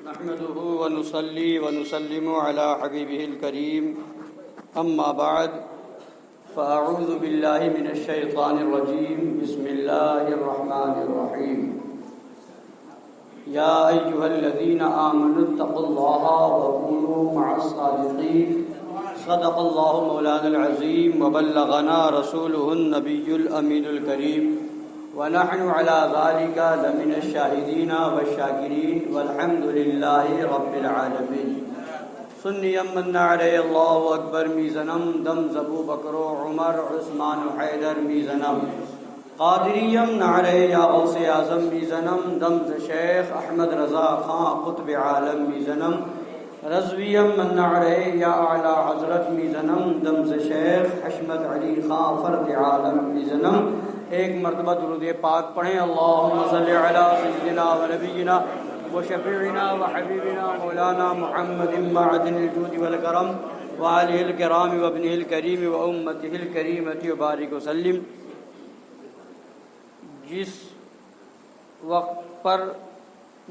نحمده ونصلي ونسلم على حبيبه الكريم أما بعد فأعوذ بالله من الشيطان الرجيم بسم الله الرحمن الرحيم يا أيها الذين آمنوا اتقوا الله وكونوا مع الصادقين صدق الله مولانا العظيم وبلغنا رسوله النبي الأمين الكريم ونحن على ذلك لمن الشاهدين والشاكرين والحمد لله رب العالمين سنی من علیہ اللہ اکبر میزنم دم زبو بکر و عمر عثمان و حیدر میزنم قادریم نعرہ یا غوث اعظم میزنم دم ز شیخ احمد رضا خان قطب عالم میزنم رضویم من نعرہ یا اعلی حضرت میزنم دم ز شیخ حشمت علی خان فرد عالم میزنم. ایک مرتبہ درود پاک پڑھیں. اللہم صلی علی سیدنا و نبینا وشفیعنا وحبیبنا مولانا محمد معدن الجود والکرم وآلہ الکرام وابنہ الکریم وامتہ الکریمۃ وبارک وسلم. جس وقت پر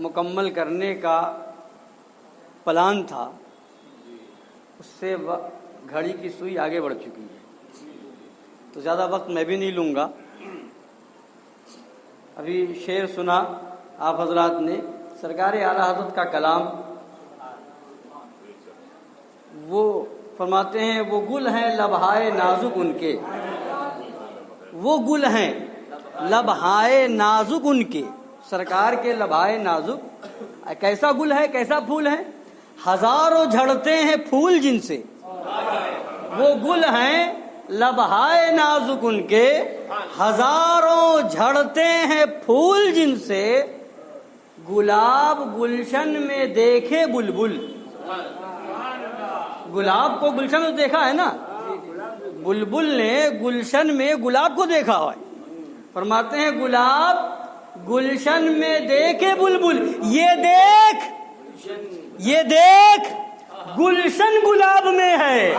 مکمل کرنے کا پلان تھا اس سے گھڑی کی سوئی آگے بڑھ چکی ہے تو زیادہ وقت میں بھی نہیں لوں گا. ابھی شعر سنا آپ حضرات نے. سرکار اعلیٰ حضرت کا کلام وہ فرماتے ہیں وہ گل ہیں لبہائے نازک ان کے، وہ گل ہیں لبہائے نازک ان کے. سرکار کے لبہائے نازک کیسا گل ہے، کیسا پھول ہے؟ ہزاروں جھڑتے ہیں پھول جن سے. وہ گل ہیں لبہائے نازک ان کے، ہزاروں جھڑتے ہیں پھول جن سے. گلاب گلشن میں دیکھے بلبل. گلاب کو گلشن میں دیکھا ہے نا، بلبل نے گلشن میں گلاب کو دیکھا ہے. فرماتے ہیں گلاب گلشن میں دیکھے بلبل. یہ دیکھ گلشن گلاب میں ہے،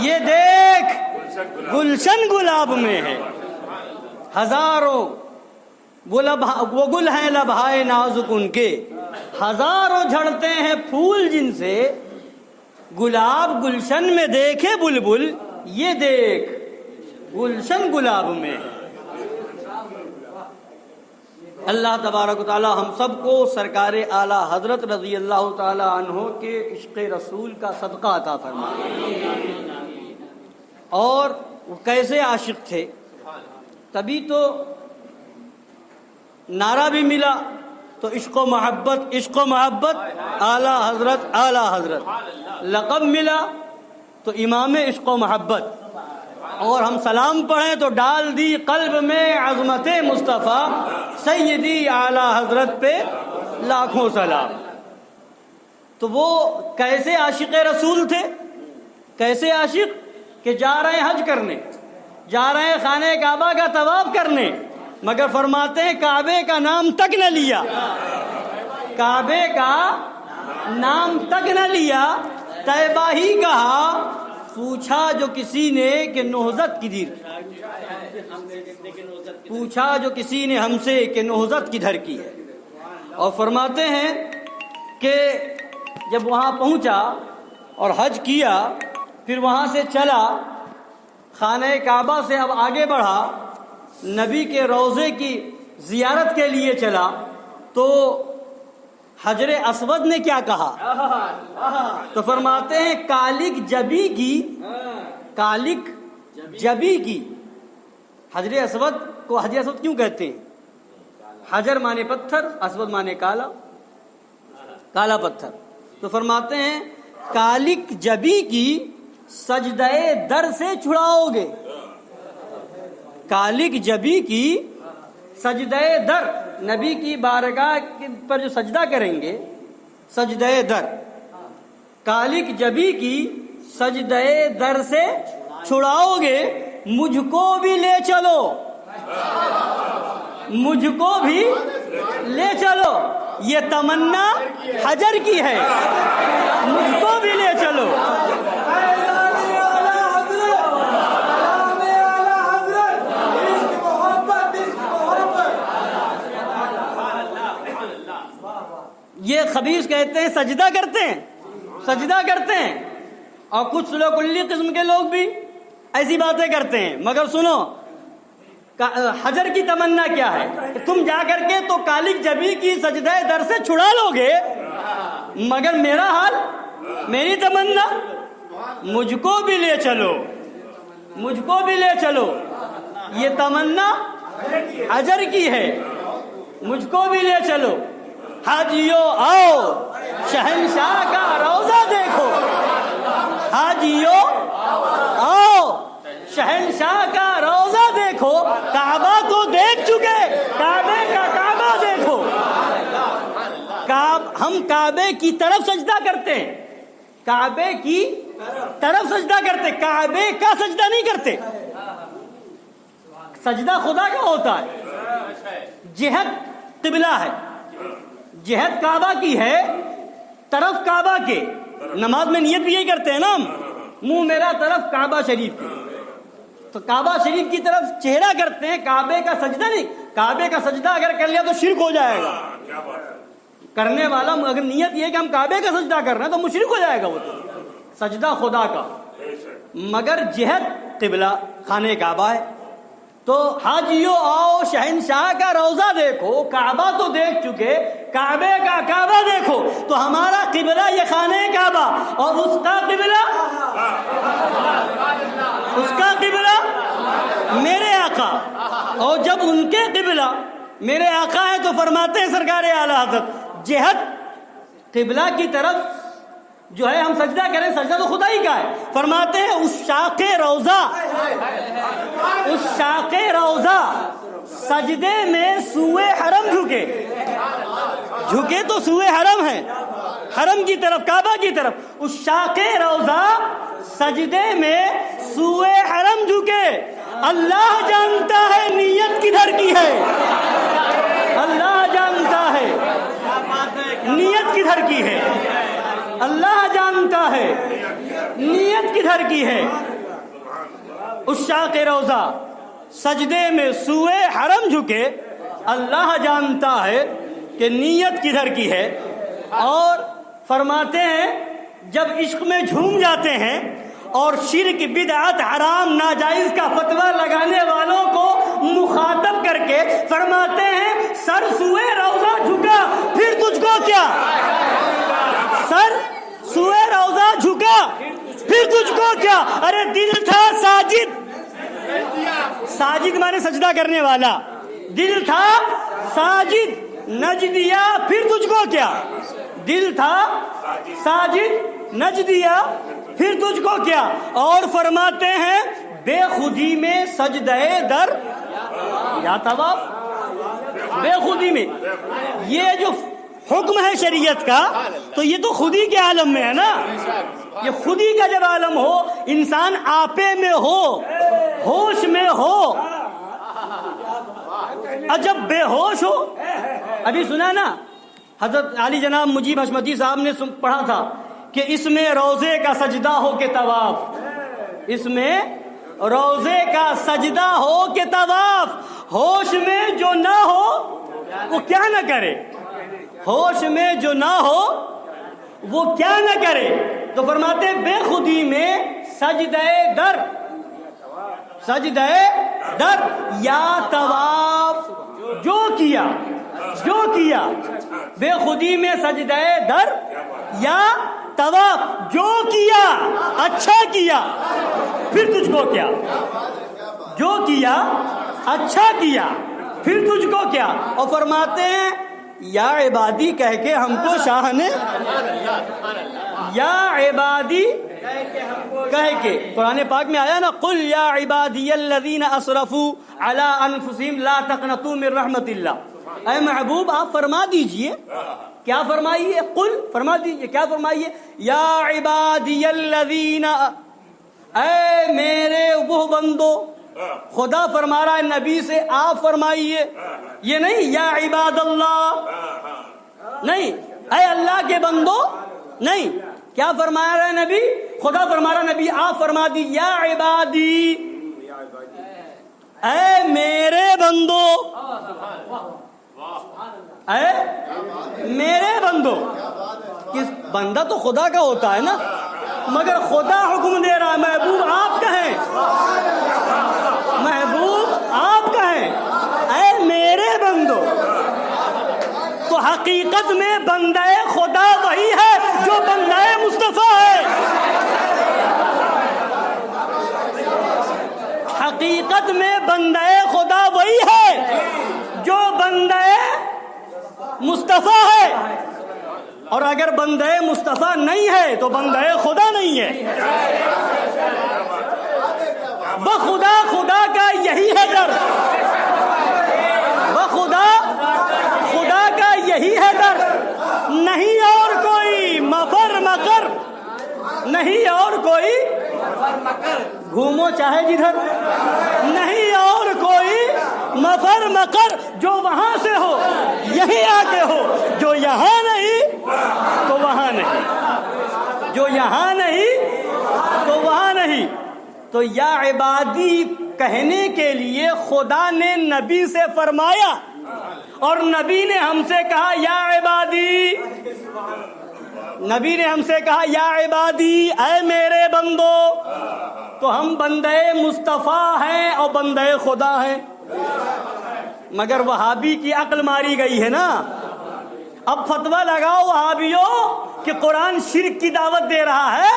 یہ دیکھ گلشن گلاب میں ہے. ہزاروں وہ گل ہیں لبہائے نازک ان کے، ہزاروں جھڑتے ہیں پھول جن سے. گلاب گلشن میں دیکھے بلبل، یہ دیکھ گلشن گلاب میں ہے. اللہ تبارک و تعالی ہم سب کو سرکار اعلیٰ حضرت رضی اللہ تعالی عنہ کے عشق رسول کا صدقہ عطا فرمائے. اور وہ کیسے عاشق تھے، تبھی تو نعرہ بھی ملا تو عشق و محبت اعلیٰ حضرت. لقب ملا تو امام عشق و محبت. اور ہم سلام پڑھیں تو ڈال دی قلب میں عظمت مصطفیٰ سیدی اعلیٰ حضرت پہ لاکھوں سلام. تو وہ کیسے عاشق رسول تھے، کیسے عاشق کہ جا رہے ہیں حج کرنے، جا رہے ہیں خانہ کعبہ کا طواف کرنے، مگر فرماتے ہیں کعبے کا نام تک نہ لیا، کعبے کا نام تک نہ لیا. طیبہ ہی کہا پوچھا جو کسی نے کہ نہضت کدھر، پوچھا جو کسی نے ہم سے کہ نہضت کدھر کی ہے. اور فرماتے ہیں کہ جب وہاں پہنچا اور حج کیا، پھر وہاں سے چلا خانہ کعبہ سے اب آگے بڑھا، نبی کے روضے کی زیارت کے لیے چلا، تو حجر اسود نے کیا کہا؟ تو فرماتے ہیں کالک جبی کی. حجر اسود کو حجر اسود کیوں کہتے ہیں؟ حجر مانے پتھر، اسود مانے کالا پتھر. تو فرماتے ہیں کالک جبی کی سجدہ در سے چھڑاؤ گے. کالک جبی کی سجدہ در، نبی کی بارگاہ پر جو سجدہ کریں گے، سجدہ در. کالک جبی کی سجدہ در سے چھڑاؤ گے، مجھ کو بھی لے چلو، مجھ کو بھی لے چلو. یہ تمنا حجر کی ہے، مجھ کو بھی لے چلو. یہ خبیث کہتے ہیں سجدہ کرتے ہیں، سجدہ کرتے ہیں، اور کچھ سلو کلی قسم کے لوگ بھی ایسی باتیں کرتے ہیں۔ مگر سنو، حجر کی تمنا کیا ہے؟ تم جا کر کے تو کالک جبی کی سجدہ در سے چھڑا لو گے، مگر میرا حال، میری تمنا، مجھ کو بھی لے چلو، مجھ کو بھی لے چلو۔ یہ تمنا حجر کی ہے، مجھ کو بھی لے چلو۔ حاجیو آؤ شہنشاہ کا روضہ دیکھو، حاجیو آؤ شہنشاہ کا روضہ دیکھو، کعبہ کو دیکھ چکے، کعبے کا کعبہ دیکھو۔ ہم کعبے کی طرف سجدہ کرتے ہیں، کعبے کی طرف سجدہ کرتے، کعبے کا سجدہ نہیں کرتے۔ سجدہ خدا کا ہوتا ہے، جہت قبلہ ہے، جہت کعبہ کی ہے، طرف کعبہ کے۔ نماز میں نیت بھی یہی کرتے ہیں نا ہم، منہ میرا طرف کعبہ شریف کی، تو کعبہ شریف کی طرف چہرہ کرتے ہیں، کعبے کا سجدہ نہیں۔ کعبے کا سجدہ اگر کر لیا تو شرک ہو جائے گا، کرنے والا اگر نیت یہ کہ ہم کعبے کا سجدہ کر رہے ہیں تو مشرک ہو جائے گا، وہ تو سجدہ خدا کا۔ مگر جہت قبلہ خانہ کعبہ ہے، تو حاجیو آؤ شہنشاہ کا روضہ دیکھو، کعبہ تو دیکھ چکے، کعبے کا کعبہ دیکھو۔ تو ہمارا قبلہ یہ خانہ کعبہ، اور اس کا قبلہ، اس کا قبلہ میرے آقا، اور جب ان کے قبلہ میرے آقا ہے تو فرماتے ہیں سرکار اعلیٰ حضرت، جہت قبلہ کی طرف جو ہے ہم سجدہ کریں، سجدہ تو خدا ہی کا ہے۔ فرماتے ہیں اس شاق روضہ، اس شاق روضہ سجدے میں سوئے حرم جھکے، جھکے تو سوئے حرم ہے، حرم کی طرف، کعبہ کی طرف۔ اس شاق روضہ سجدے میں سوئے حرم جھکے۔ اللہ جانتا ہے نیت کدھر کی ہے، اللہ جانتا ہے نیت کدھر کی ہے، اللہ جانتا ہے نیت کدھر کی ہے۔ اس شاق روضہ سجدے میں سوئے حرم جھکے، اللہ جانتا ہے کہ نیت کدھر کی ہے۔ اور فرماتے ہیں جب عشق میں جھوم جاتے ہیں اور شرک، بدعت، حرام، ناجائز کا فتویٰ لگانے والوں کو مخاطب کر کے فرماتے ہیں سر سوئے روضہ جھکا پھر تجھ کو کیا، سر سوئے روضہ جھکا پھر تجھ کو کیا۔ ارے دل تھا ساجد، ساجد مانے سجدہ کرنے والا، دل تھا ساجد نج دیا پھر تجھ کو کیا، دل تھا ساجد نج دیا پھر تجھ کو کیا۔ اور فرماتے ہیں بے خودی میں سجدہ در یا طواف، بے خودی میں، یہ جو حکم ہے شریعت کا تو یہ تو خودی کے عالم میں ہے نا۔ یہ خودی کا جب عالم ہو، انسان آپے میں ہو، ہوش میں ہو، اور جب بے ہوش ہو، ابھی سنا نا حضرت علی جناب مجیب حشمتی صاحب نے پڑھا تھا کہ اس میں روزے کا سجدہ ہو کے طواف، اس میں روزے کا سجدہ ہو کے طواف، ہوش میں جو نہ ہو وہ کیا نہ کرے، ہوش میں جو نہ ہو وہ کیا نہ کرے۔ تو فرماتے بے خودی میں سجدہ در، سجدہ در یا طواف، جو کیا، جو کیا، بے خودی میں سجدہ در یا طواف، جو کیا اچھا کیا پھر تجھ کو کیا، جو کیا اچھا کیا پھر تجھ کو کیا۔ اور فرماتے ہیں یا عبادی کہہ کے ہم کو شاہ نے، یا عبادی کہہ کے قرآن پاک میں آیا نا، قل یا عبادی الذین اسرفوا علی انفسہم لا تقنطوا من رحمت اللہ۔ اے محبوب آپ فرما دیجئے، کیا فرمائیے، قل فرما دیجئے، کیا فرمائیے، یا عبادی الذین، اے میرے وہ بندو، خدا فرما رہا ہے نبی سے آپ فرمائیے، یہ نہیں یا عباد اللہ، نہیں اے اللہ کے بندو، نہیں، کیا فرما رہا ہے نبی، خدا فرما رہا ہے نبی آپ فرما دی یا عبادی، اے میرے بندو، اے میرے بندو. کس بندہ تو خدا کا ہوتا ہے نا, مگر خدا حکم دے رہا ہے محبوب آپ کہیں, محبوب آپ کہیں اے میرے بندو. تو حقیقت میں بندہ خدا وہی ہے جو بندہ مصطفیٰ ہے. حقیقت میں بندہ خدا وہی ہے جو بندہ مصطفیٰ ہے, اور اگر بندہ مصطفیٰ نہیں ہے تو بندہ خدا نہیں ہے. بخدا خدا کا یہی ہے در, بخدا خدا کا یہی ہے در, نہیں اور کوئی مفر مکر, نہیں اور کوئی گھومو چاہے جدھر, نہیں اور کوئی مفر مکر, جو وہاں سے ہو یہی آگے ہو, جو یہاں نہیں تو وہاں نہیں, جو یہاں نہیں تو وہاں نہیں. تو یا عبادی کہنے کے لیے خدا نے نبی سے فرمایا, اور نبی نے ہم سے کہا یا عبادی, نبی نے ہم سے کہا یا عبادی اے میرے بندو. تو ہم بندے مصطفیٰ ہیں اور بندے خدا ہیں, مگر وہابی کی عقل ماری گئی ہے نا. اب فتویٰ لگاؤ وہابیوں کہ قرآن شرک کی دعوت دے رہا ہے,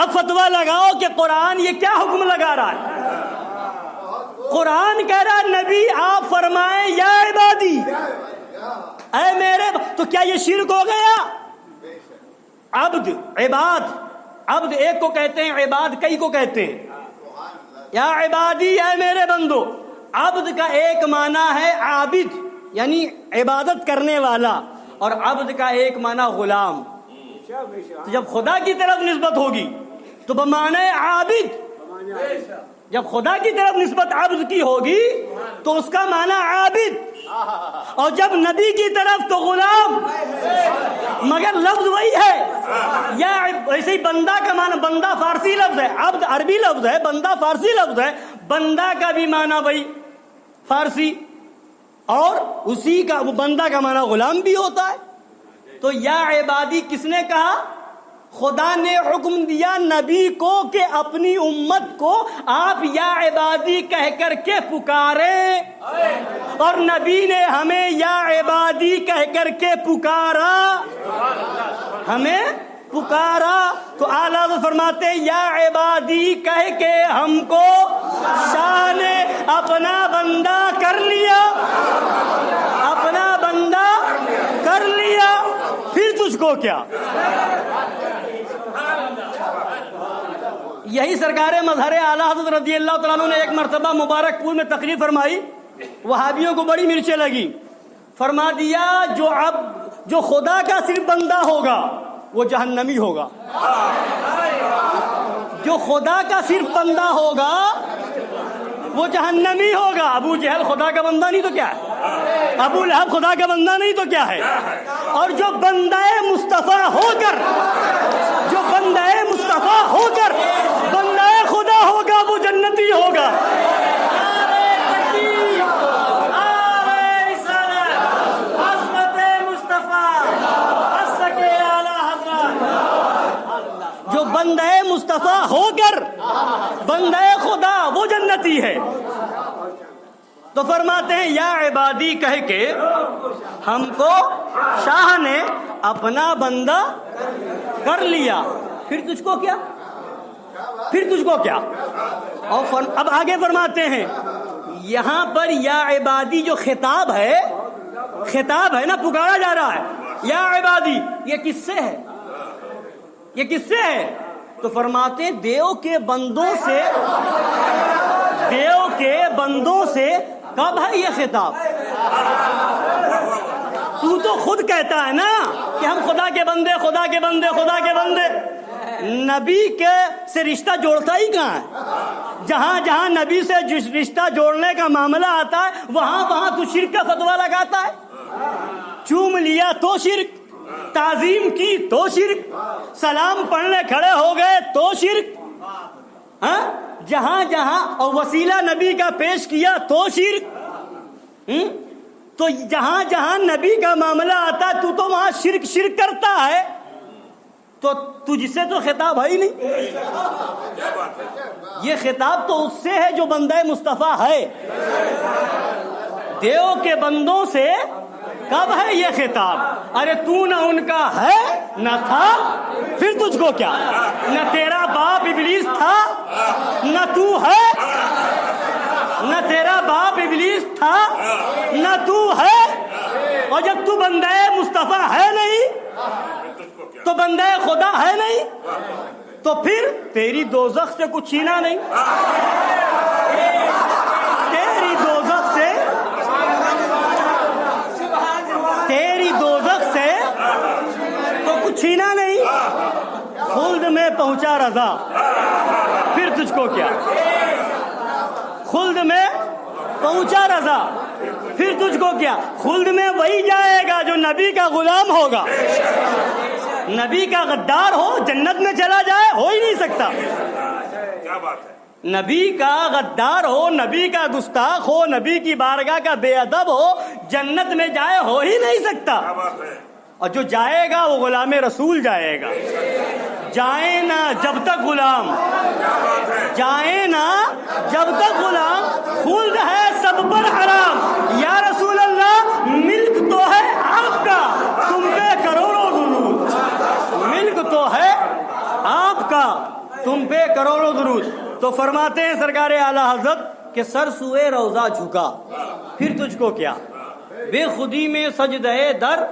اب فتویٰ لگاؤ کہ قرآن یہ کیا حکم لگا رہا ہے. قرآن کہہ رہا ہے نبی آپ فرمائیں یا عبادی اے میرے, تو کیا یہ شرک ہو گیا؟ عبد عباد, عبد ایک کو کہتے ہیں, عباد کئی کو کہتے ہیں. یا عبادی اے میرے بندو, عبد کا ایک معنی ہے عابد یعنی عبادت کرنے والا, اور عبد کا ایک معنی غلام. تو جب خدا کی طرف نسبت ہوگی تو بمعنی عابد, جب خدا کی طرف نسبت عبد کی ہوگی تو اس کا معنی عابد, اور جب نبی کی طرف تو غلام, مگر لفظ وہی ہے. یا ویسے ہی بندہ کا معنی, بندہ فارسی لفظ ہے, عبد عربی لفظ ہے, بندہ فارسی لفظ ہے, بندہ کا بھی معنی وہی فارسی, اور اسی کا بندہ کا معنی غلام بھی ہوتا ہے. تو یا عبادی کس نے کہا؟ خدا نے حکم دیا نبی کو کہ اپنی امت کو آپ یا عبادی کہہ کر کے پکاریں, اور نبی نے ہمیں یا عبادی کہہ کر کے پکارا, ہمیں پکارا. تو اعلیٰ فرماتے ہیں یا عبادی کہہ کے ہم کو شاہ نے اپنا بندہ کر لیا, اپنا بندہ کر لیا, پھر تجھ کو کیا. یہی سرکار مظہر اعلیٰ حضرت رضی اللہ تعالیٰ عنہ نے ایک مرتبہ مبارک پور میں تقریر فرمائی, وہابیوں کو بڑی مرچیں لگی. فرما دیا جو خدا کا صرف بندہ ہوگا وہ جہنمی ہوگا, جو خدا کا صرف بندہ ہوگا وہ جہنمی ہوگا. ابو جہل خدا کا بندہ نہیں تو کیا ہے, ابو لہب خدا کا بندہ نہیں تو کیا ہے, اور جو بندہ مصطفیٰ ہو کر, جو بندہ مصطفیٰ ہو کر بندہ خدا ہوگا وہ جنتی ہوگا. جو بندہ مصطفیٰ ہو کر بندہ خدا وہ جنتی ہے. تو فرماتے ہیں یا عبادی کہہ کے ہم کو شاہ نے اپنا بندہ کر لیا, پھر تجھ کو کیا, پھر تجھ کو کیا. اور اب آگے فرماتے ہیں یہاں پر یا عبادی جو خطاب ہے نا, پکارا جا رہا ہے یا عبادی, یہ کس سے ہے, یہ کس سے ہے؟ تو فرماتے ہیں دیو کے بندوں سے, دیو کے بندوں سے. کب ہے یہ خطاب؟ تو خود کہتا ہے نا کہ ہم خدا کے بندے, خدا کے بندے, خدا کے بندے. نبی کے سے رشتہ جوڑتا ہی کہاں ہے؟ جہاں جہاں نبی سے رشتہ جوڑنے کا معاملہ آتا ہے وہاں وہاں تو شرک کا فتویٰ لگاتا ہے. چوم لیا تو شرک, تعظیم کی تو شرک, سلام پڑھنے کھڑے ہو گئے تو شرک, ہاں جہاں جہاں, اور وسیلہ نبی کا پیش کیا تو شرک. تو جہاں جہاں نبی کا معاملہ آتا ہے تو وہاں شرک کرتا ہے، تو تجھ سے تو خطاب ہے ہی نہیں. یہ خطاب تو اس سے ہے جو بندہ مصطفیٰ ہے. دیو کے بندوں سے کب ہے یہ خطاب؟ ارے تو نہ ان کا ہے نہ تھا، پھر تجھ کو کیا؟ نہ تیرا باپ ابلیس تھا نہ تو ہے، نہ تیرا باپ ابلیس تھا نہ تو ہے. اور جب تو بندہ مصطفیٰ ہے نہیں تو بندہ خدا ہے نہیں، تو پھر تیری دوزخ سے کچھ چھینا نہیں. تیری دوزخ سے تو کچھ چھینا نہیں. خلد میں پہنچا رضا، پھر تجھ کو کیا؟ خلد میں پہنچا رضا، پھر تجھ کو کیا؟ خلد میں وہی جائے گا جو نبی کا غلام ہوگا. نبی کا غدار ہو جنت میں چلا جائے، ہو ہی نہیں سکتا. کیا بات ہے؟ نبی کا غدار ہو، نبی کا گستاخ ہو، نبی کی بارگاہ کا بے ادب ہو، جنت میں جائے، ہو ہی نہیں سکتا. کیا بات ہے؟ اور جو جائے گا وہ غلام رسول جائے گا. جائیں نا جب تک غلام، جائیں نا جب تک غلام، خلد ہے سب پر حرام. یا رسول اللہ ملک تو ہے آپ کا، تم پہ کروڑوں درود. ملک تو ہے آپ کا، تم پہ کروڑوں درود. تو فرماتے ہیں سرکار اعلیٰ حضرت کہ سر سوئے روضہ جھکا، پھر تجھ کو کیا؟ بے خودی میں سجدہ در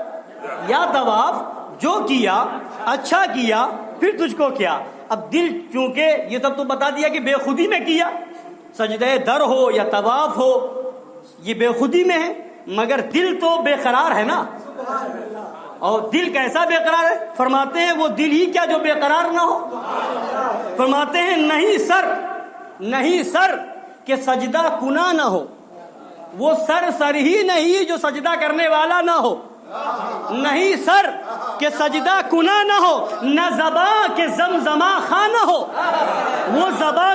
یا طواف جو کیا اچھا کیا، پھر تجھ کو کیا؟ اب دل چونکہ یہ سب تو بتا دیا کہ بے خودی میں کیا، سجدہ در ہو یا طواف ہو یہ بے خودی میں ہے، مگر دل تو بے قرار ہے نا. اور دل کیسا بے قرار ہے؟ فرماتے ہیں وہ دل ہی کیا جو بے قرار نہ ہو. فرماتے ہیں نہیں سر کہ سجدہ کنا نہ ہو، وہ سر ہی نہیں جو سجدہ کرنے والا نہ ہو. نہیں سر کہ سجدہ کنا نہ ہو، نہ زباں کہ زمزمہ خواہ نہ ہو. وہ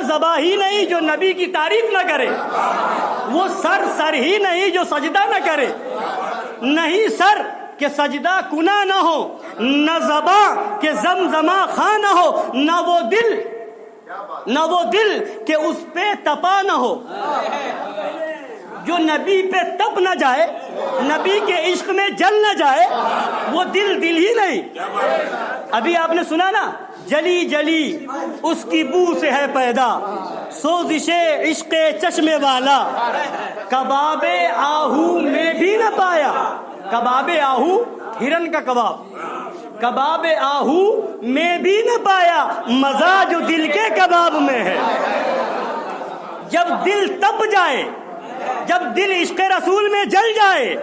زباں ہی نہیں جو نبی کی تعریف نہ کرے، وہ سر ہی نہیں جو سجدہ نہ کرے. نہیں سر کہ سجدہ کنا نہ ہو، نہ زباں کہ زمزمہ خواہ نہ ہو، نہ وہ دل کہ اس پہ تپا نہ ہو. جو نبی پہ تپ نہ جائے، نبی کے عشق میں جل نہ جائے، وہ دل ہی نہیں. ابھی آپ نے سنا نا، جلی اس کی بو سے ہے پیدا، سوزش عشق چشمے والا. کباب آہو میں بھی نہ پایا. کباب آہو ہرن کا کباب، کباب آہو میں بھی نہ پایا مزہ جو دل کے کباب میں ہے. جب دل تپ جائے، جب دل عشق رسول میں جل جائے،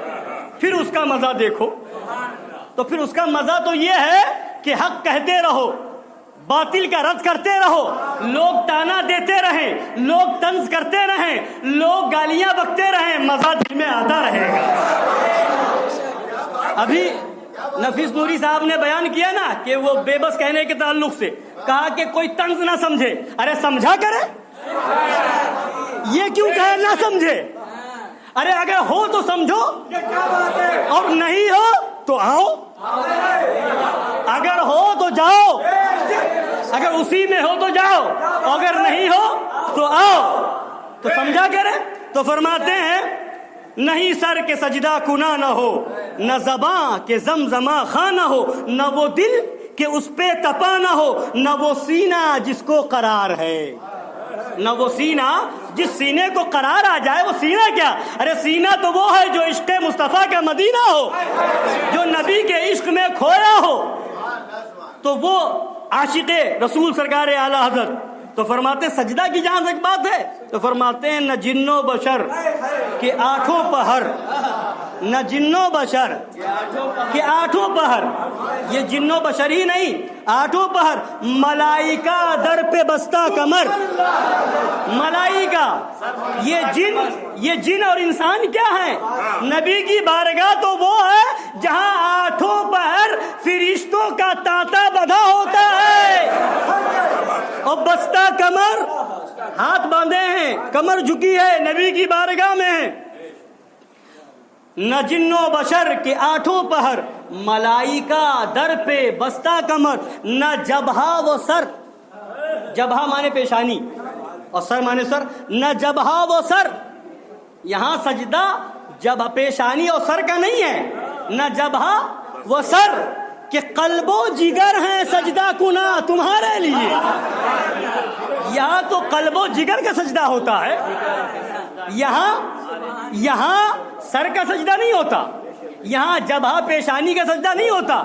پھر اس کا مزہ دیکھو. تو پھر اس کا مزہ تو یہ ہے کہ حق کہتے رہو، باطل کا رد کرتے رہو، لوگ تانا دیتے رہیں، لوگ طنز کرتے رہیں، لوگ گالیاں بکتے رہیں، مزہ دل میں آتا رہے گا. ابھی نفیس نوری صاحب نے بیان کیا نا کہ وہ بے بس کہنے کے تعلق سے کہا کہ کوئی طنز نہ سمجھے. ارے سمجھا کرے، یہ کیوں کہے نہ سمجھے؟ ارے اگر ہو تو سمجھو، اور نہیں ہو تو آؤ. اگر ہو تو جاؤ، اگر اسی میں ہو تو جاؤ، اگر نہیں ہو تو آؤ. تو سمجھا کرے. تو فرماتے ہیں نہیں سر کے سجدہ کنا نہ ہو، نہ زباں کے زمزمہ خواہ نہ ہو، نہ وہ دل کہ اس پہ تپا نہ ہو، نہ وہ سینہ جس کو قرار ہے. نہ وہ سینہ جس سینے کو قرار آ جائے. وہ سینہ کیا؟ ارے سینہ تو وہ ہے جو عشق مصطفیٰ کا مدینہ ہو، جو نبی کے عشق میں کھویا ہو. تو وہ عاشق رسول سرکار اعلیٰ حضرت. تو فرماتے سجدہ کی جہاں تک بات ہے تو فرماتے ہیں نہ جن و بشر کے آٹھوں پہر، نہ جن و بشر کے آٹھوں پہر، یہ جن و بشر ہی نہیں، آٹھوں پہر ملائکہ در پہ بستہ کمر. ملائکہ یہ جن اور انسان کیا ہے؟ نبی کی بارگاہ تو وہ ہے جہاں آٹھوں پہر فرشتوں کا تانتا بندھا ہوتا ہے، اور بستہ کمر ہاتھ باندھے ہیں، کمر جھکی ہے، نبی کی بارگاہ میں ہے. نہ جن و بشر کے آٹھوں پہر، ملائکہ در پہ بستہ کمر، نہ جبہا و سر، جبہا مانے پیشانی اور سر مانے سر، نہ جبہا و سر، یہاں سجدہ جب پیشانی اور سر کا نہیں ہے، نہ جبہا و سر، کہ قلب و جگر ہیں سجدہ کنا تمہارے لیے. یہاں تو قلب و جگر کا سجدہ ہوتا ہے، یہاں سر کا سجدہ نہیں ہوتا، یہاں جبہا پیشانی کا سجدہ نہیں ہوتا،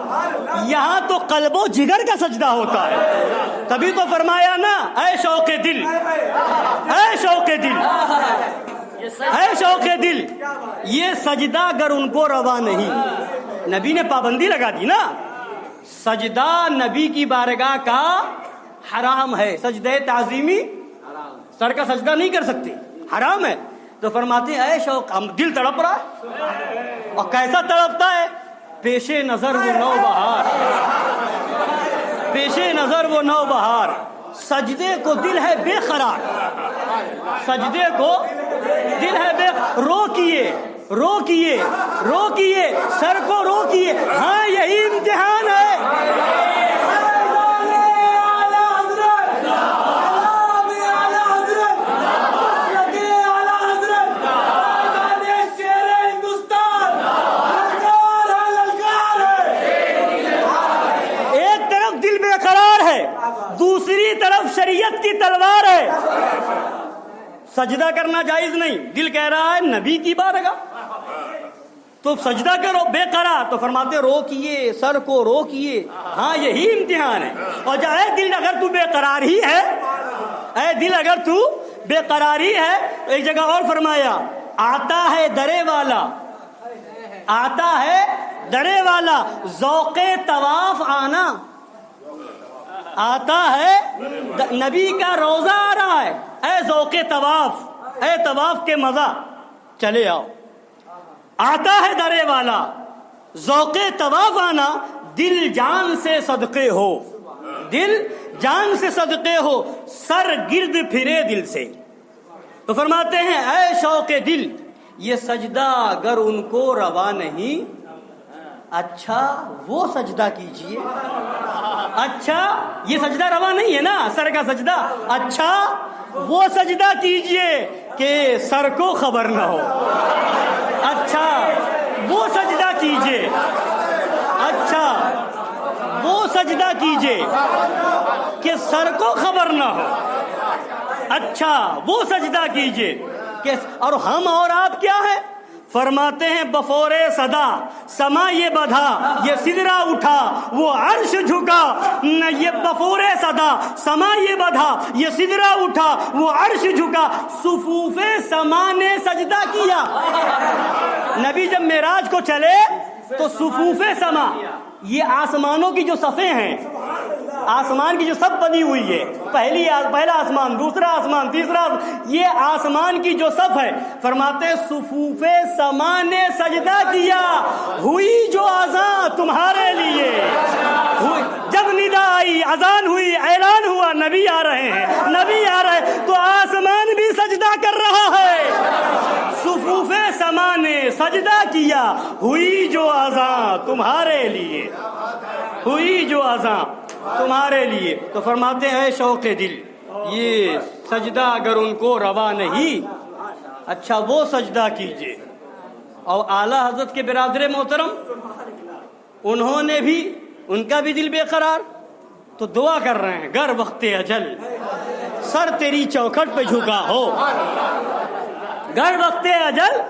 یہاں تو قلب و جگر کا سجدہ ہوتا ہے. تبھی تو فرمایا نا اے شوق دل، اے شوق دل، اے شوق دل، یہ سجدہ اگر ان کو روا نہیں، نبی نے پابندی لگا دی نا، سجدہ نبی کی بارگاہ کا حرام ہے، سجدہ تعظیمی سر کا سجدہ نہیں کر سکتے، حرام ہے. تو فرماتے ہیں اے شوق، ہم دل تڑپ رہا ہے، اور کیسا تڑپتا ہے؟ پیش نظر وہ نو بہار، پیش نظر وہ نو بہار، سجدے کو دل ہے بے قرار، سجدے کو دل ہے بے، روکیے روکیے روکیے سر کو روکیے، ہاں یہی امتحان ہے. ایک طرف دل بے قرار ہے، دوسری طرف شریعت کی تلوار ہے. سجدہ کرنا جائز نہیں، دل کہہ رہا ہے نبی کی بارگاہ، تو سجدہ کرو بے قرار. تو فرماتے روکیے سر کو روکیے، ہاں یہی امتحان ہے. اور جب اے دل اگر تو بے قرار ہی ہے، اے دل اگر تو بے قراری ہے، ایک جگہ اور فرمایا آتا ہے درے والا، آتا ہے درے والا، ذوق طواف آنا، آتا ہے نبی کا روزہ آ رہا ہے، اے ذوق طواف، اے طواف کے مزہ چلے آؤ. آتا ہے درے والا، ذوق طواف آنا، دل جان سے صدقے ہو، دل جان سے صدقے ہو، سر گرد پھرے دل سے. تو فرماتے ہیں اے شوق دل، یہ سجدہ اگر ان کو روا نہیں، اچھا وہ سجدہ کیجئے. اچھا یہ سجدہ روا نہیں ہے نا، سر کا سجدہ، اچھا وہ سجدہ کیجئے کہ سر کو خبر نہ ہو. اچھا وہ سجدہ کیجئے، اچھا وہ سجدہ کیجئے کہ سر کو خبر نہ ہو. اچھا وہ سجدہ کیجئے کہ، اور ہم اور آپ کیا ہے؟ فرماتے ہیں بفور صدا سما یہ بدھا، یہ سدرا اٹھا وہ عرش جھکا، یہ بفور صدا سما یہ بدھا، یہ سدرا اٹھا وہ عرش جھکا، صفوف سما نے سجدہ کیا. نبی جب معراج کو چلے تو صفوف سما، یہ آسمانوں کی جو صفیں ہیں، آسمان کی جو صف بنی ہوئی ہے، پہلا آسمان، دوسرا آسمان، تیسرا، یہ آسمان کی جو صف ہے، فرماتے صفوف سما نے سجدہ کیا، ہوئی جو اذان تمہارے لیے. جب ندا آئی، اذان ہوئی، اعلان ہوا نبی آ رہے ہیں، نبی آ رہے، تو آسمان بھی سجدہ کر رہا ہے. صفوف سما نے سجدہ کیا، ہوئی جو اذان تمہارے لیے، ہوئی جو اذان تمہارے لیے. تو فرماتے ہیں اے شوق دل، یہ سجدہ اگر ان کو روا نہیں، اچھا وہ سجدہ کیجئے. اور اعلیٰ حضرت کے برادر محترم، انہوں نے بھی، ان کا بھی دل بے قرار، تو دعا کر رہے ہیں گر وقت اجل سر تیری چوکھٹ پہ جھکا ہو، گر وقت اجل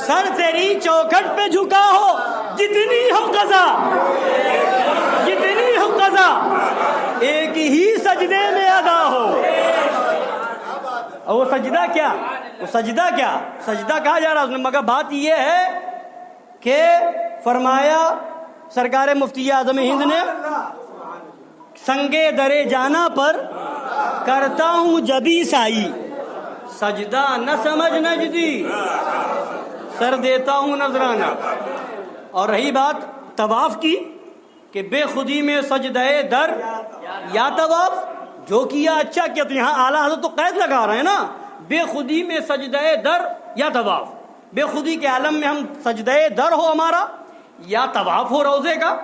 سر تیری چوکھٹ پہ جھکا ہو، جتنی ہو قضا، جتنی ہو قضا ایک ہی سجدے میں ادا ہو. اور وہ سجدہ کیا، وہ سجدہ کیا، سجدہ کہا جا رہا ہے، مگر بات یہ ہے کہ فرمایا سرکار مفتی اعظم ہند نے، سنگے درے جانا پر کرتا ہوں جبی سائی، سجدہ نہ سمجھ نجدی، سر دیتا ہوں نذرانہ. اور رہی بات طواف کی کہ بے خودی میں سجدہ در یا طواف، جو کیا اچھا کیا. تو یہاں اعلیٰ حضرت تو قید لگا رہے ہیں نا، بے خودی میں سجدہ در یا طواف. بے خودی کے عالم میں ہم سجدے در ہو ہمارا یا طواف ہو روزے کا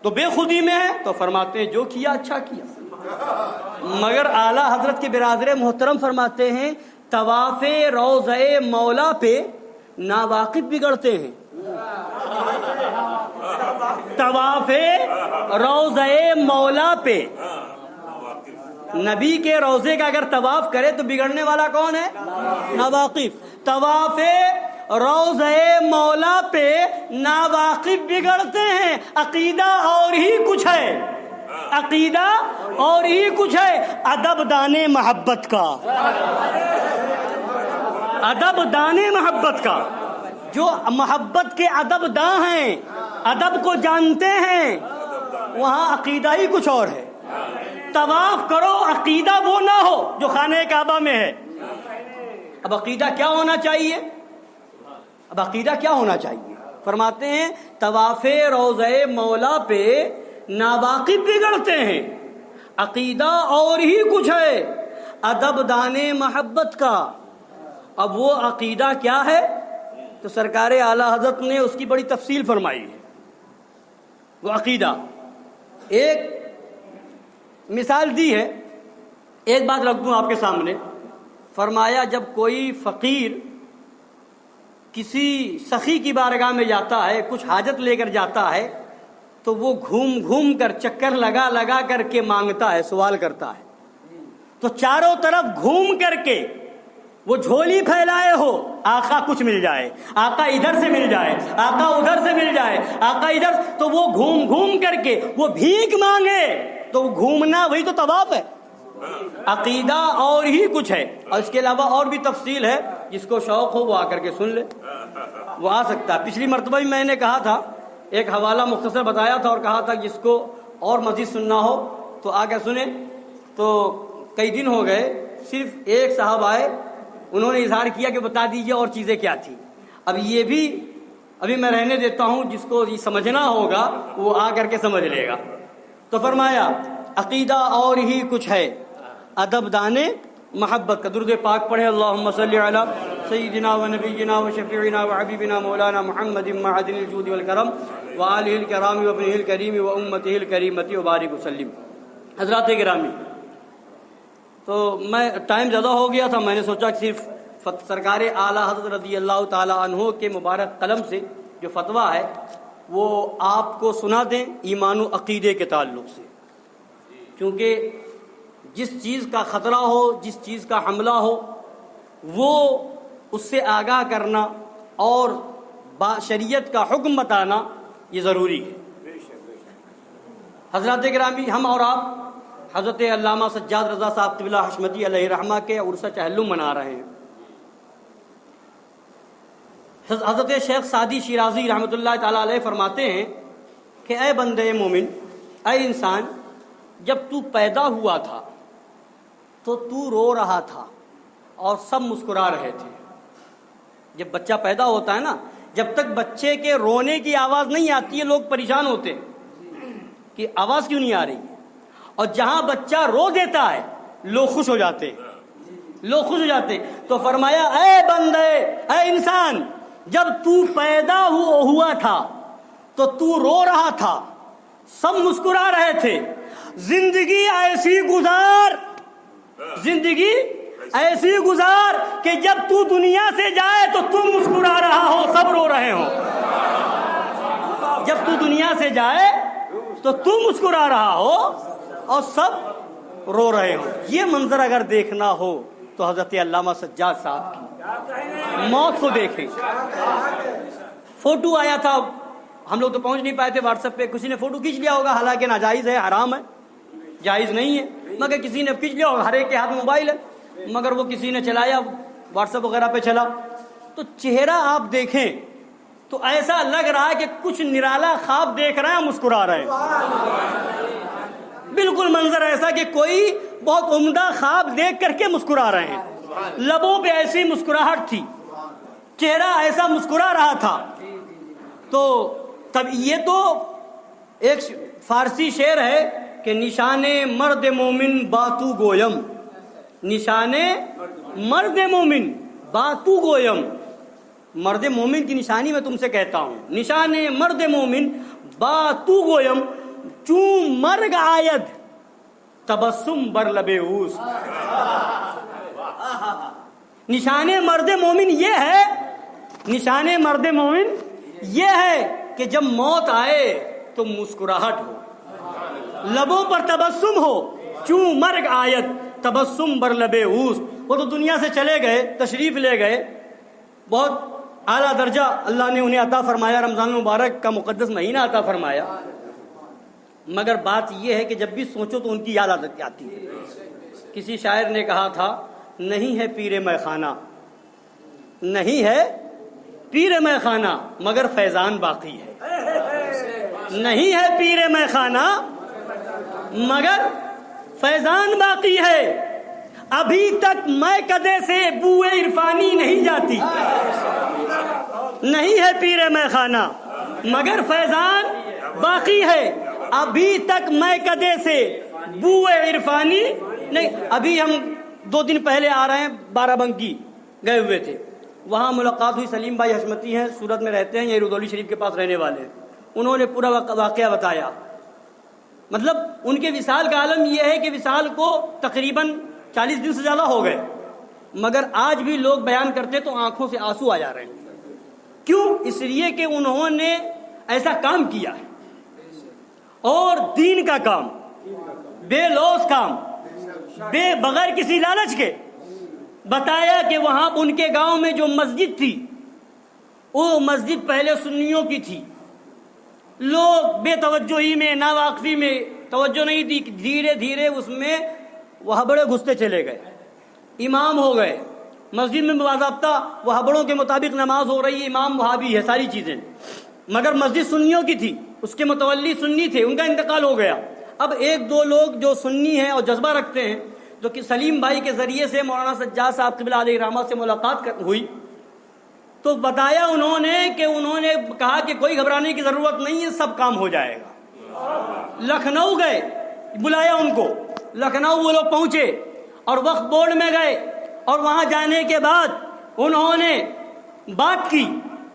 تو بے خودی میں ہے، تو فرماتے ہیں جو کیا اچھا کیا. مگر اعلیٰ حضرت کے برادر محترم فرماتے ہیں طواف روضہ مولا پہ ناواقف بگڑتے ہیں. طواف روضہ مولا پہ نبی کے روضے کا اگر طواف کرے تو بگڑنے والا کون ہے؟ ناواقف. طواف روضہ مولا پہ ناواقف بگڑتے ہیں. عقیدہ اور ہی کچھ ہے، عقیدہ اور ہی کچھ ہے. ادب دانے محبت کا، ادب دانے محبت کا، جو محبت کے ادب داں ہیں، ادب کو جانتے ہیں، وہاں عقیدہ ہی کچھ اور ہے. طواف کرو عقیدہ وہ نہ ہو جو خانہ کعبہ میں ہے. اب عقیدہ کیا ہونا چاہیے؟ اب عقیدہ کیا ہونا چاہیے؟ فرماتے ہیں طواف روضہ مولا پہ ناواقف بگڑتے ہیں. عقیدہ اور ہی کچھ ہے، ادب دانے محبت کا. اب وہ عقیدہ کیا ہے؟ تو سرکار اعلیٰ حضرت نے اس کی بڑی تفصیل فرمائی ہے. وہ عقیدہ ایک مثال دی ہے، ایک بات رکھ دوں آپ کے سامنے. فرمایا جب کوئی فقیر کسی سخی کی بارگاہ میں جاتا ہے، کچھ حاجت لے کر جاتا ہے، تو وہ گھوم گھوم کر چکر لگا لگا کر کے مانگتا ہے، سوال کرتا ہے. تو چاروں طرف گھوم کر کے وہ جھولی پھیلائے ہو آقا کچھ مل جائے، آقا ادھر سے مل جائے، آقا ادھر سے مل جائے، آقا ادھر، تو وہ گھوم گھوم کر کے وہ بھیک مانگے، تو گھومنا وہی تو طواف ہے. عقیدہ اور ہی کچھ ہے. اور اس کے علاوہ اور بھی تفصیل ہے، جس کو شوق ہو وہ آ کر کے سن لے، وہ آ سکتا ہے. پچھلی مرتبہ بھی میں نے کہا تھا، ایک حوالہ مختصر بتایا تھا اور کہا تھا جس کو اور مزید سننا ہو تو آ کے سنیں. تو کئی دن ہو گئے، صرف ایک صاحب آئے، انہوں نے اظہار کیا کہ بتا دیجئے اور چیزیں کیا تھی. اب یہ بھی ابھی میں رہنے دیتا ہوں، جس کو یہ سمجھنا ہوگا وہ آ کر کے سمجھ لے گا. تو فرمایا عقیدہ اور ہی کچھ ہے، ادب دانے محبت کا. درود پاک پڑھے. اللہم صلی علی سیدنا و نبینا و شفیعنا و حبیبنا مولانا محمد معدن الجود والکرم و آلہ الکرام و ابنہ الکریم و امتہ الکریمۃ و بارک وسلم. حضرات گرامی، تو میں ٹائم زیادہ ہو گیا تھا، میں نے سوچا کہ صرف سرکار اعلیٰ حضرت رضی اللہ تعالی عنہ کے مبارک قلم سے جو فتویٰ ہے وہ آپ کو سنا دیں ایمان و عقیدے کے تعلق سے. کیونکہ جس چیز کا خطرہ ہو، جس چیز کا حملہ ہو، وہ اس سے آگاہ کرنا اور شریعت کا حکم بتانا یہ ضروری ہے. حضرات گرامی، ہم اور آپ حضرت علامہ سجاد رضا صاحب قبلہ حشمتی علیہ رحمہ کے عرس چہلم منا رہے ہیں. حضرت شیخ سعدی شیرازی رحمۃ اللہ تعالی علیہ فرماتے ہیں کہ اے بندے مومن، اے انسان، جب تو پیدا ہوا تھا تو تو رو رہا تھا اور سب مسکرا رہے تھے. جب بچہ پیدا ہوتا ہے نا، جب تک بچے کے رونے کی آواز نہیں آتی ہے لوگ پریشان ہوتے ہیں کہ آواز کیوں نہیں آ رہی ہے. اور جہاں بچہ رو دیتا ہے لوگ خوش ہو جاتے ہیں، لوگ خوش ہو جاتے ہیں. تو فرمایا اے بندے، اے انسان، جب تو پیدا ہوا تھا تو تو رو رہا تھا، سب مسکرا رہے تھے. زندگی ایسی گزار، زندگی ایسی گزار کہ جب تو دنیا سے جائے تو تم مسکرا رہا ہو، سب رو رہے ہو. جب تو دنیا سے جائے تو تم مسکرا رہا ہو اور سب رو رہے ہو. یہ منظر اگر دیکھنا ہو تو حضرت علامہ سجاد صاحب کی موت کو دیکھیں. فوٹو آیا تھا، ہم لوگ تو پہنچ نہیں پائے تھے، واٹس ایپ پہ کسی نے فوٹو کھینچ لیا ہوگا، حالانکہ ناجائز ہے، حرام ہے، جائز نہیں ہے، مگر کسی نے کھینچ لیا ہوگا. ہر ایک کے ہاتھ موبائل ہے، مگر وہ کسی نے چلایا، واٹس ایپ وغیرہ پہ چلا. تو چہرہ آپ دیکھیں تو ایسا لگ رہا ہے کہ کچھ نرالا خواب دیکھ رہے ہیں، مسکرا رہے ہیں. بالکل منظر ایسا کہ کوئی بہت عمدہ خواب دیکھ کر کے مسکرا رہے ہیں. لبوں پہ ایسی مسکراہٹ تھی، چہرہ ایسا مسکرا رہا تھا. تو تب یہ تو ایک فارسی شعر ہے کہ نشان مرد مومن باتو گویم، نشان مرد مومن باتو گویم. مرد مومن کی نشانی میں تم سے کہتا ہوں، نشان مرد مومن با تو گویم چون مرگ آید تبسم بر لب اوست. نشان مرد مومن یہ ہے، نشان مرد مومن یہ ہے کہ جب موت آئے تو مسکراہٹ ہو، لبوں پر تبسم ہو. چون مرگ آیت تبسم بر لب اوست. وہ تو دنیا سے چلے گئے، تشریف لے گئے، بہت اعلیٰ درجہ اللہ نے انہیں عطا فرمایا، رمضان المبارک کا مقدس مہینہ عطا فرمایا. مگر بات یہ ہے کہ جب بھی سوچو تو ان کی یاد آتی ہے. کسی شاعر نے کہا تھا، نہیں ہے پیر مے خانہ، نہیں ہے پیر مے خانہ مگر فیضان باقی ہے. نہیں ہے پیر مے خانہ مگر فیضان باقی ہے. ابھی تک میں کدے سے بوئے عرفانی نہیں جاتی. نہیں ہے پیر مے خانہ مگر فیضان باقی ہے. ابھی تک میں کدے سے بوئے عرفانی نہیں. ابھی ہم 2 دن پہلے آ رہے ہیں، بارہ بنکی گئے ہوئے تھے، وہاں ملاقات ہوئی. سلیم بھائی حشمتی ہیں، سورت میں رہتے ہیں، یہ رودولی شریف کے پاس رہنے والے ہیں. انہوں نے پورا واقعہ بتایا. مطلب ان کے وصال کا عالم یہ ہے کہ وصال کو تقریباً 40 دن سے زیادہ ہو گئے، مگر آج بھی لوگ بیان کرتے تو آنکھوں سے آنسو آ جا رہے ہیں. کیوں؟ اس لیے کہ انہوں نے ایسا کام کیا ہے، اور دین کا کام، بے لوث کام، بغیر کسی لالچ کے. بتایا کہ وہاں ان کے گاؤں میں جو مسجد تھی، وہ مسجد پہلے سنیوں کی تھی. لوگ بے توجہی میں، ناواقفی میں توجہ نہیں دی، دھیرے دھیرے اس میں وہابڑے گھستے چلے گئے، امام ہو گئے. مسجد میں باضابطہ وہابڑوں کے مطابق نماز ہو رہی ہے، امام وہابی ہے، ساری چیزیں. مگر مسجد سنیوں کی تھی، اس کے متولی سنی تھے، ان کا انتقال ہو گیا. اب 1-2 لوگ جو سنی ہیں اور جذبہ رکھتے ہیں، جو کہ سلیم بھائی کے ذریعے سے مولانا سجاد صاحب قبلہ علیہ رحمہ سے ملاقات ہوئی، تو بتایا انہوں نے کہ انہوں نے کہا کہ کوئی گھبرانے کی ضرورت نہیں ہے، سب کام ہو جائے گا. لکھنؤ گئے، بلایا ان کو، لکھنؤ وہ لوگ پہنچے اور وقف بورڈ میں گئے، اور وہاں جانے کے بعد انہوں نے بات کی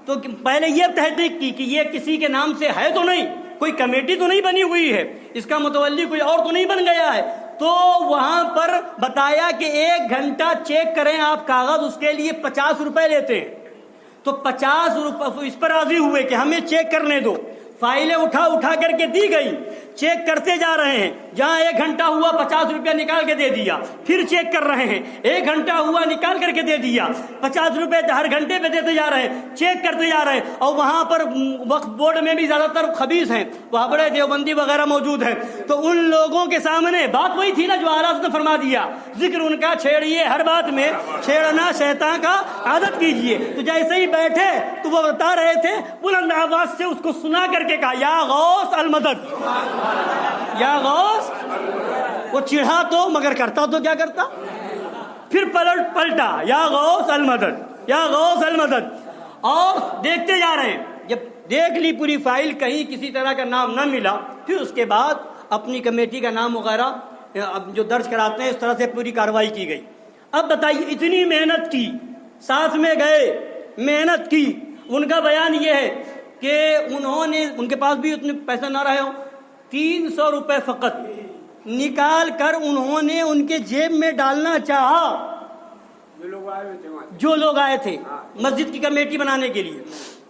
تو پہلے یہ تحقیق کی کہ یہ کسی کے نام سے ہے تو نہیں، کوئی کمیٹی تو نہیں بنی ہوئی ہے، اس کا متولی کوئی اور تو نہیں بن گیا ہے. تو وہاں پر بتایا کہ 1 گھنٹہ چیک کریں آپ کاغذ، اس کے لیے 50 روپے لیتے ہیں. تو 50 روپے اس پر راضی ہوئے کہ ہمیں چیک کرنے دو. فائلیں اٹھا کر کے دی گئی، چیک کرتے جا رہے ہیں. جہاں 1 گھنٹہ ہوا 50 روپیہ نکال کے دے دیا، پھر چیک کر رہے ہیں. 1 گھنٹہ ہوا نکال کر کے دے دیا، 50 روپے ہر گھنٹے پہ دیتے جا رہے ہیں، چیک کرتے جا رہے ہیں. اور وہاں پر وقف بورڈ میں بھی زیادہ تر خبیث ہیں، وہاں بڑے دیوبندی وغیرہ موجود ہیں. تو ان لوگوں کے سامنے بات وہی تھی نا جو اعلیٰ نے فرما دیا، ذکر ان کا چھیڑیے، ہر بات میں چھیڑنا شیطان کا عادت کیجیے. تو جیسے ہی بیٹھے تو وہ بتا رہے تھے، بلند آواز سے اس کو سنا کر کے کہا، یا غوث المدد، یا غوث. وہ چڑھا تو مگر کرتا تو کیا کرتا، پھر پلٹا، یا غوث المدد، یا غوث المدد. اور دیکھتے جا رہے ہیں. جب دیکھ لی پوری فائل، کہیں کسی طرح کا نام نہ ملا، پھر اس کے بعد اپنی کمیٹی کا نام وغیرہ جو درج کراتے ہیں، اس طرح سے پوری کارروائی کی گئی. اب بتائیے، اتنی محنت کی، ساتھ میں گئے، محنت کی. ان کا بیان یہ ہے کہ انہوں نے، ان کے پاس بھی اتنے پیسے نہ رہے ہو، 300 روپے فقط نکال کر انہوں نے ان کے جیب میں ڈالنا چاہا. جو لوگ آئے تھے مسجد کی کمیٹی بنانے کے لیے،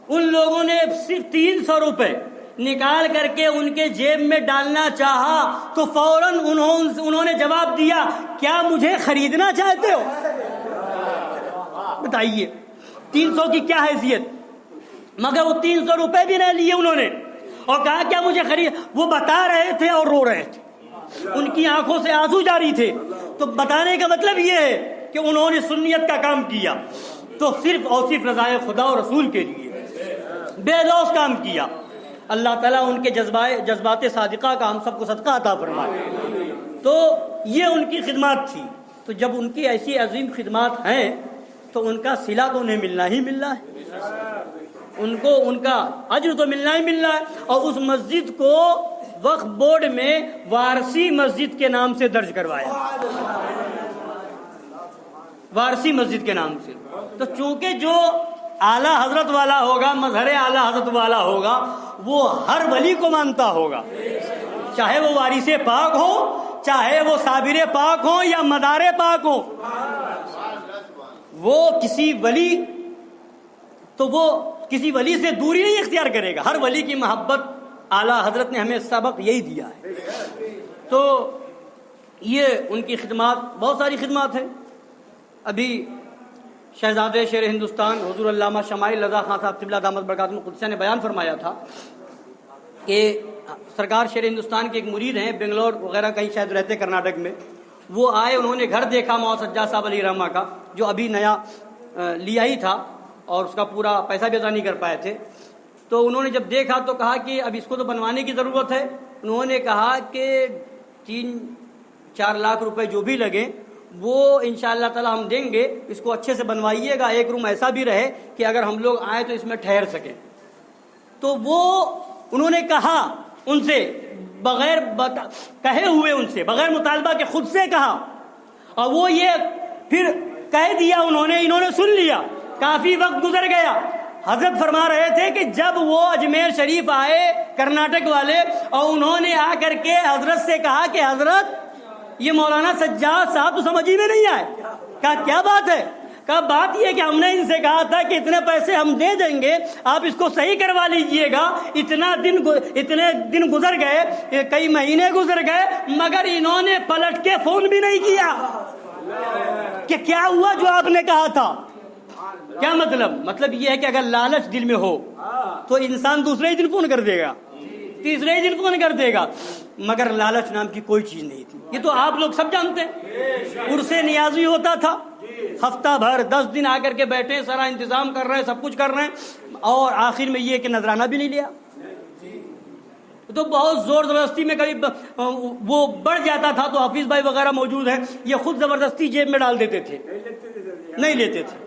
ان لوگوں نے صرف 300 روپے نکال کر کے ان کے جیب میں ڈالنا چاہا. تو فوراً انہوں نے جواب دیا، کیا مجھے خریدنا چاہتے ہو؟ بتائیے 300 کی کیا حیثیت. مگر وہ 300 روپے بھی نہ لیے انہوں نے، اور کہا کیا مجھے خرید. وہ بتا رہے تھے اور رو رہے تھے، ان کی آنکھوں سے آنسو جاری تھے. تو بتانے کا مطلب یہ ہے کہ انہوں نے سنیت کا کام کیا، تو صرف اور صرف رضائے خدا اور رسول کے لیے بے لوث کام کیا. اللہ تعالیٰ ان کے جذبات صادقہ کا ہم سب کو صدقہ عطا فرمائے. تو یہ ان کی خدمات تھی. تو جب ان کی ایسی عظیم خدمات ہیں تو ان کا صلہ تو انہیں ملنا ہی ملنا ہے، ان کو ان کا اجر تو ملنا ہی ملنا ہے. اور اس مسجد کو وقف بورڈ میں وارسی مسجد کے نام سے درج کروایا، وارسی مسجد کے نام سے. تو چونکہ جو اعلیٰ حضرت والا ہوگا، مظہر اعلیٰ حضرت والا ہوگا، وہ ہر ولی کو مانتا ہوگا، چاہے وہ وارث پاک ہو، چاہے وہ صابر پاک ہو یا مدار پاک ہو. وہ کسی ولی سے دوری نہیں اختیار کرے گا. ہر ولی کی محبت اعلیٰ حضرت نے ہمیں سبق یہی دیا ہے. تو یہ ان کی خدمات، بہت ساری خدمات ہیں. ابھی شہزادے شیر ہندوستان حضور علامہ شمائل رضا خان صاحب قبلہ دامت برکاتہ القدسیہ نے بیان فرمایا تھا کہ سرکار شیر ہندوستان کے ایک مرید ہیں، بنگلور وغیرہ کہیں شاید رہتے کرناٹک میں. وہ آئے، انہوں نے گھر دیکھا مولانا سجاد صاحب علیہ رحمہ کا، جو ابھی نیا لیا ہی تھا اور اس کا پورا پیسہ بھی ادا نہیں کر پائے تھے. تو انہوں نے جب دیکھا تو کہا کہ اب اس کو تو بنوانے کی ضرورت ہے. انہوں نے کہا کہ 3-4 لاکھ روپے جو بھی لگیں وہ انشاءاللہ تعالی ہم دیں گے، اس کو اچھے سے بنوائیے گا، ایک روم ایسا بھی رہے کہ اگر ہم لوگ آئیں تو اس میں ٹھہر سکیں. تو وہ انہوں نے کہا ان سے بغیر کہے ہوئے، ان سے بغیر مطالبہ کے خود سے کہا، اور وہ یہ پھر کہہ دیا، انہوں نے سن لیا. کافی وقت گزر گیا. حضرت فرما رہے تھے کہ جب وہ اجمیر شریف آئے کرناٹک والے، اور انہوں نے آ کر کے حضرت سے کہا کہ حضرت یہ مولانا سجاد صاحب تو سمجھ ہی میں نہیں آئے. کہا کیا بات ہے؟ کہا بات یہ کہ ہم نے ان سے کہا تھا کہ اتنے پیسے ہم دے دیں گے، آپ اس کو صحیح کروا لیجئے گا. اتنے دن گزر گئے، کئی مہینے گزر گئے، مگر انہوں نے پلٹ کے فون بھی نہیں کیا کہ کیا ہوا جو آپ نے کہا تھا. کیا مطلب یہ ہے کہ اگر لالچ دل میں ہو تو انسان دوسرے ہی دن فون کر دے گا، تیسرے ہی دن فون کر دے گا. مگر لالچ نام کی کوئی چیز نہیں تھی. یہ تو آپ لوگ سب جانتے ہیں. عرس نیازی ہوتا تھا، ہفتہ بھر 10 دن آ کر کے بیٹھے، سارا انتظام کر رہے ہیں، سب کچھ کر رہے ہیں، اور آخر میں یہ کہ نذرانہ بھی نہیں لیا. تو بہت زور زبردستی میں کبھی وہ بڑھ جاتا تھا تو حافظ بھائی وغیرہ موجود ہیں، یہ خود زبردستی جیب میں ڈال دیتے تھے، نہیں لیتے تھے.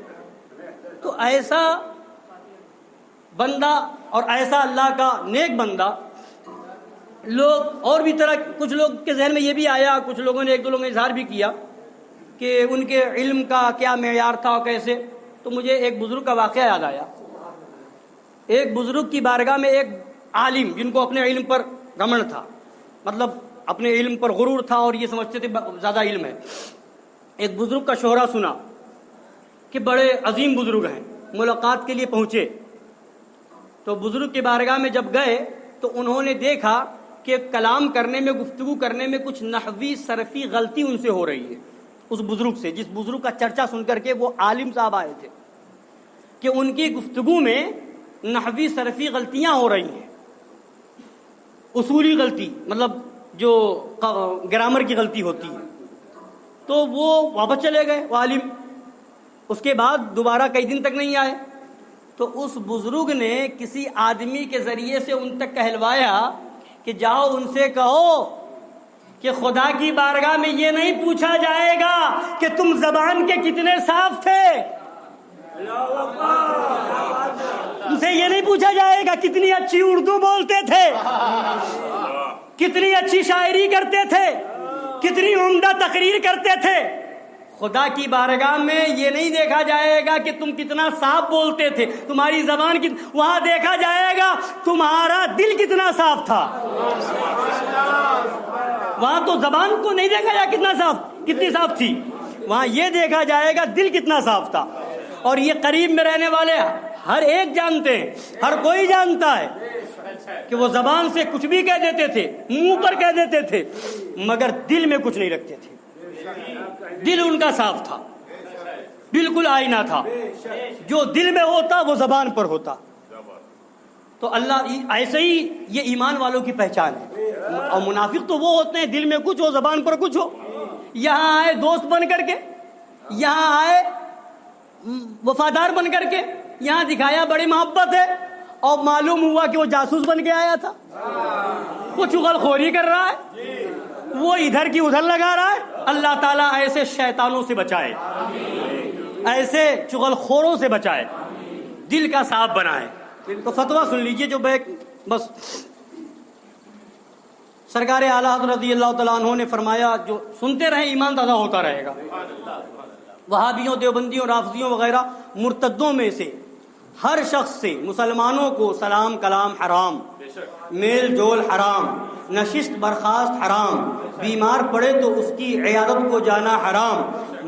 تو ایسا بندہ اور ایسا اللہ کا نیک بندہ، لوگ اور بھی طرح، کچھ لوگ کے ذہن میں یہ بھی آیا، کچھ لوگوں نے، 1-2 لوگوں نے اظہار بھی کیا کہ ان کے علم کا کیا معیار تھا اور کیسے. تو مجھے ایک بزرگ کا واقعہ یاد آیا. ایک بزرگ کی بارگاہ میں ایک عالم، جن کو اپنے علم پر گھمنڈ تھا، مطلب اپنے علم پر غرور تھا اور یہ سمجھتے تھے زیادہ علم ہے. ایک بزرگ کا شہرہ سنا کہ بڑے عظیم بزرگ ہیں، ملاقات کے لیے پہنچے. تو بزرگ کی بارگاہ میں جب گئے تو انہوں نے دیکھا کہ کلام کرنے میں، گفتگو کرنے میں کچھ نحوی صرفی غلطی ان سے ہو رہی ہے. اس بزرگ سے، جس بزرگ کا چرچا سن کر کے وہ عالم صاحب آئے تھے، کہ ان کی گفتگو میں نحوی صرفی غلطیاں ہو رہی ہیں، اصولی غلطی، مطلب جو گرامر کی غلطی ہوتی ہے. تو وہ واپس چلے گئے وہ عالم. اس کے بعد دوبارہ کئی دن تک نہیں آئے. تو اس بزرگ نے کسی آدمی کے ذریعے سے ان تک کہلوایا کہ جاؤ ان سے کہو کہ خدا کی بارگاہ میں یہ نہیں پوچھا جائے گا کہ تم زبان کے کتنے صاف تھے، ان سے یہ نہیں پوچھا جائے گا کتنی اچھی اردو بولتے تھے، کتنی اچھی شاعری کرتے تھے، کتنی عمدہ تقریر کرتے تھے. خدا کی بارگاہ میں یہ نہیں دیکھا جائے گا کہ تم کتنا صاف بولتے تھے، تمہاری زبان کی، وہاں دیکھا جائے گا تمہارا دل کتنا صاف تھا. وہاں تو زبان کو نہیں دیکھا جائے کتنی صاف تھی، وہاں یہ دیکھا جائے گا دل کتنا صاف تھا. اور یہ قریب میں رہنے والے ہر ایک جانتے ہیں، ہر کوئی جانتا ہے کہ وہ زبان سے کچھ بھی کہہ دیتے تھے، منہ پر کہہ دیتے تھے، مگر دل میں کچھ نہیں رکھتے تھے. دل ان کا صاف تھا، بالکل آئینہ تھا. جو دل میں ہوتا وہ زبان پر ہوتا. تو اللہ ایسے ہی یہ ایمان والوں کی پہچان ہے. اور منافق تو وہ ہوتے ہیں دل میں کچھ ہو زبان پر کچھ ہو. یہاں آئے دوست بن کر کے، یہاں آئے وفادار بن کر کے، یہاں دکھایا بڑی محبت ہے، اور معلوم ہوا کہ وہ جاسوس بن کے آیا تھا، وہ چغل خوری کر رہا ہے، وہ ادھر کی ادھر لگا رہا ہے. اللہ تعالیٰ ایسے شیطانوں سے بچائے، ایسے چغل خوروں سے بچائے، دل کا صاف بنائے. تو فتویٰ سن لیجئے جو بس سرکار اعلیٰ حضرت رضی اللہ تعالیٰ عنہ نے فرمایا، جو سنتے رہے ایمان تازہ ہوتا رہے گا. وہابیوں، دیوبندیوں، رافضیوں وغیرہ مرتدوں میں سے ہر شخص سے مسلمانوں کو سلام کلام حرام، میل جول حرام، نشست برخاست حرام، بیمار پڑے تو اس کی عیادت کو جانا حرام،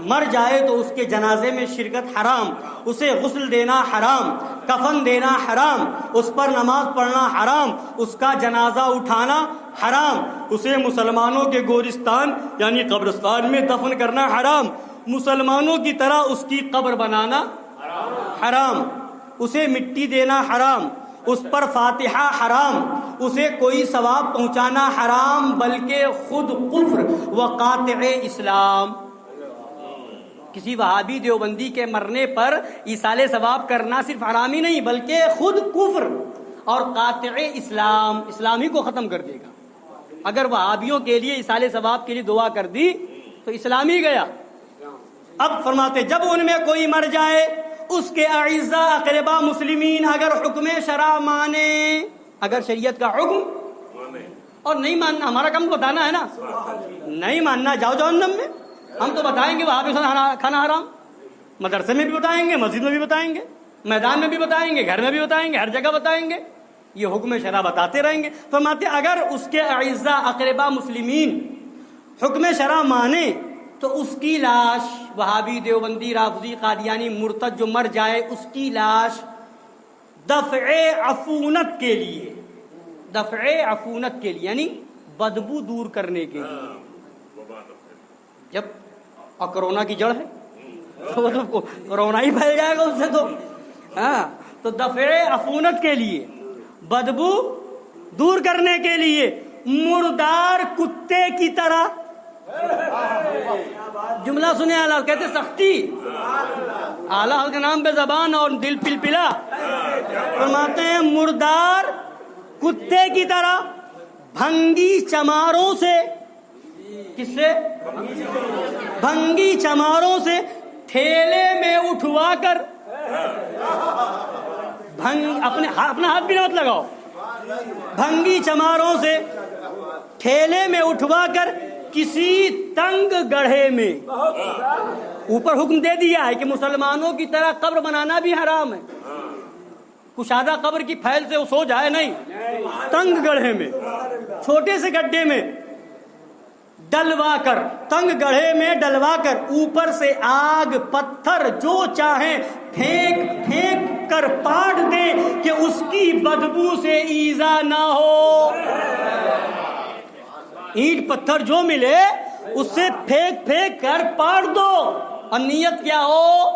مر جائے تو اس کے جنازے میں شرکت حرام، اسے غسل دینا حرام، کفن دینا حرام، اس پر نماز پڑھنا حرام، اس کا جنازہ اٹھانا حرام، اسے مسلمانوں کے گورستان یعنی قبرستان میں دفن کرنا حرام، مسلمانوں کی طرح اس کی قبر بنانا حرام، اسے مٹی دینا حرام، اس پر فاتحہ حرام، اسے کوئی ثواب پہنچانا حرام، بلکہ خود کفر و قاطع اسلام۔ کسی وہابی دیوبندی کے مرنے پر ایصال ثواب کرنا صرف حرام ہی نہیں بلکہ خود کفر اور قاطع اسلام، اسلام ہی کو ختم کر دے گا۔ اگر وہابیوں کے لیے ایصال ثواب کے لیے دعا کر دی تو اسلام ہی گیا۔ اب فرماتے جب ان میں کوئی مر جائے اس کے اعزاء اقربا مسلمین اگر حکم شرع مانے، اگر شریعت کا حکم اور نہیں ماننا، ہمارا کام بتانا ہے نا، نہیں ماننا جاؤ جہنم میں، ہم تو بتائیں گے وہاں بھی کھانا حرام، مدرسے میں بھی بتائیں گے، مسجد میں بھی بتائیں گے، میدان میں بھی بتائیں گے، گھر میں بھی بتائیں گے، ہر جگہ بتائیں گے، یہ حکم شرع بتاتے رہیں گے۔ فرماتے اگر اس کے اعزاء اقربا مسلمین حکم شرع مانے تو اس کی لاش، وہابی دیوبندی رافضی قادیانی مرتد جو مر جائے اس کی لاش دفع عفونت کے لیے، دفع عفونت کے لیے یعنی بدبو دور کرنے کے لیے، جب اور کرونا کی جڑ ہے تو کرونا ہی پھیل جائے گا اس سے، تو ہاں تو دفع عفونت کے لیے، بدبو دور کرنے کے لیے، مردار کتے کی طرح، جملہ سنے اعلیٰ کہتے سختی، اعلیٰ کے نام پہ زبان اور دل پلپلا، فرماتے ہیں مردار کتے کی طرح بھنگی چماروں سے، کس سے؟ بھنگی چماروں سے ٹھیلے میں اٹھوا کر، اپنا ہاتھ بھی نہ مت لگاؤ، بھنگی چماروں سے ٹھیلے میں اٹھوا کر کسی تنگ گڑھے میں، اوپر حکم دے دیا ہے کہ مسلمانوں کی طرح قبر بنانا بھی حرام ہے، کشادہ قبر کی پھیل سے وہ سو جائے نہیں، تنگ گڑھے میں، چھوٹے سے گڈھے میں ڈلوا کر، تنگ گڑھے میں ڈلوا کر، اوپر سے آگ پتھر جو چاہیں پھینک پھینک کر پاٹ دیں کہ اس کی بدبو سے ایذا نہ ہو، اینٹ پتھر جو ملے اس سے پھینک پھینک کر پاٹ دو، اور نیت کیا ہو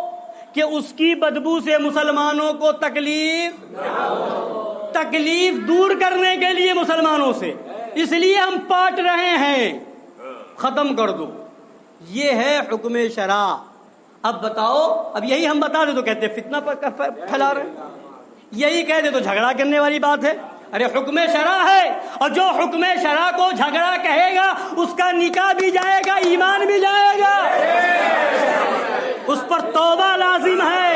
کہ اس کی بدبو سے مسلمانوں کو تکلیف دور کرنے کے لیے مسلمانوں سے، اس لیے ہم پاٹ رہے ہیں، ختم کر دو، یہ ہے حکم شرع۔ اب بتاؤ، اب یہی ہم بتا دیں تو کہتے ہیں فتنہ پھیلا رہے ہیں، یہی کہہ دے تو جھگڑا کرنے والی بات ہے۔ ارے حکم شرع ہے، اور جو حکم شرع کو جھگڑا کہے گا اس کا نکاح بھی جائے گا، ایمان بھی جائے گا، اس پر توبہ لازم ہے۔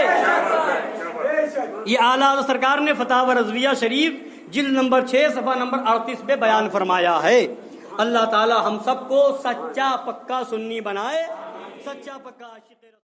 یہ اعلیٰ حضرت سرکار نے فتاوی رضویہ شریف جلد نمبر 6 صفحہ نمبر 38 پہ بیان فرمایا ہے۔ اللہ تعالی ہم سب کو سچا پکا سنی بنائے، سچا پکا